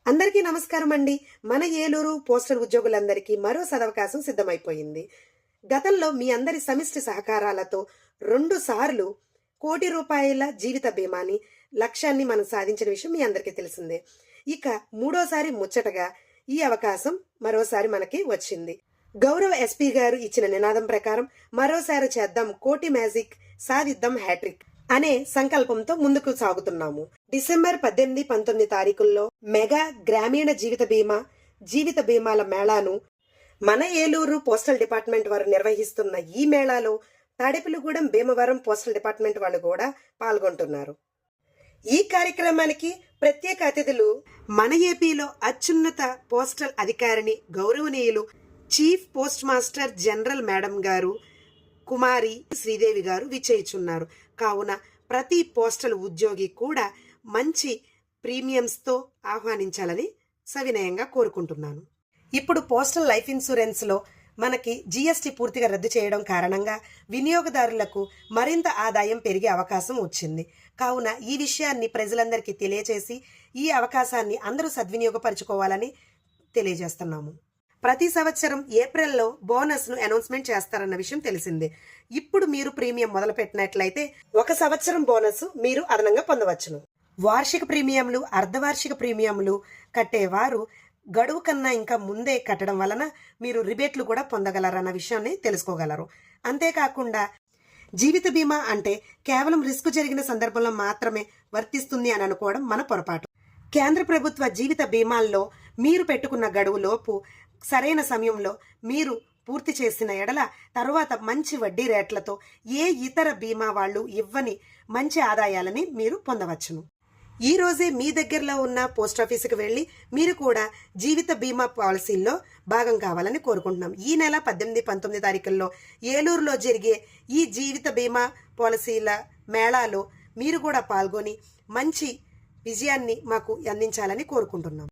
అందరికీ నమస్కారం అండి. మన ఏలూరు పోస్టల్ ఉద్యోగులందరికీ మరో సదవకాశం సిద్ధమైపోయింది. గతంలో మీ అందరి సమిష్టి సహకారాలతో 2 సార్లు ₹1,00,00,000 జీవిత బీమాని లక్ష్యాన్ని మనం సాధించిన విషయం మీ అందరికీ తెలిసిందే. ఇక మూడోసారి ముచ్చటగా ఈ అవకాశం మరోసారి మనకి వచ్చింది. గౌరవ ఎస్పీ గారు ఇచ్చిన నినాదం ప్రకారం మరోసారి చేద్దాం కోటి మ్యాజిక్, సాధిద్దాం హ్యాట్రిక్ అనే సంకల్పంతో ముందుకు సాగుతున్నాము. డిసెంబర్ 18, 19 తారీఖుల్లో మెగా గ్రామీణ జీవిత బీమాల మేళాను మన ఏలూరు పోస్టల్ డిపార్ట్మెంట్ వారు నిర్వహిస్తున్న ఈ మేళాలో తాడేపల్లిగూడెం, భీమవరం పోస్టల్ డిపార్ట్మెంట్ వాళ్ళు కూడా పాల్గొంటున్నారు. ఈ కార్యక్రమానికి ప్రత్యేక అతిథులు మన ఏపీలో అత్యున్నత పోస్టల్ అధికారిని గౌరవనీయులు chief post master general madam గారు కుమారి శ్రీదేవి గారు విచ్చేయిచున్నారు. కావున ప్రతి పోస్టల్ ఉద్యోగి కూడా మంచి ప్రీమియంస్తో ఆహ్వానించాలని సవినయంగా కోరుకుంటున్నాను. ఇప్పుడు పోస్టల్ లైఫ్ ఇన్సూరెన్స్ లో మనకి జీఎస్టీ పూర్తిగా రద్దు చేయడం కారణంగా వినియోగదారులకు మరింత ఆదాయం పెరిగే అవకాశం వచ్చింది. కావున ఈ విషయాన్ని ప్రజలందరికీ తెలియచేసి ఈ అవకాశాన్ని అందరూ సద్వినియోగపరచుకోవాలని తెలియజేస్తున్నాము. ప్రతి సంవత్సరం ఏప్రిల్లో బోనస్ ను అనౌన్స్మెంట్ చేస్తారన్న విషయం తెలిసిందే. ఇప్పుడు మీరు ప్రీమియం మొదలు పెట్టినట్లయితే 1 సంవత్సరం బోనస్ మీరు అదనంగా పొందవచ్చును. వార్షిక ప్రీమియంలు, అర్ధవార్షిక ప్రీమియంలు కట్టేవారు గడువు కన్నా ఇంకా ముందే కట్టడం వలన మీరు రిబేట్లు కూడా పొందగలరన్న విషయాన్ని తెలుసుకోగలరు. అంతేకాకుండా జీవిత బీమా అంటే కేవలం రిస్క్ జరిగిన సందర్భంలో మాత్రమే వర్తిస్తుంది అని అనుకోవడం మన పొరపాటు. కేంద్ర ప్రభుత్వ జీవిత బీమాల్లో మీరు పెట్టుకున్న గడువు లోపు సరైన సమయంలో మీరు పూర్తి చేసిన ఎడల తరువాత మంచి వడ్డీ రేట్లతో ఏ ఇతర బీమా వాళ్ళు ఇవ్వని మంచి ఆదాయాలని మీరు పొందవచ్చును. ఈ రోజే మీ దగ్గరలో ఉన్న పోస్ట్ ఆఫీసుకు వెళ్లి మీరు కూడా జీవిత బీమా పాలసీల్లో భాగం కావాలని కోరుకుంటున్నాం. ఈ నెల 18, 19 తారీఖుల్లో ఏలూరులో జరిగే ఈ జీవిత బీమా పాలసీల మేళాలో మీరు కూడా పాల్గొని మంచి విజయాన్ని మాకు అందించాలని కోరుకుంటున్నాం.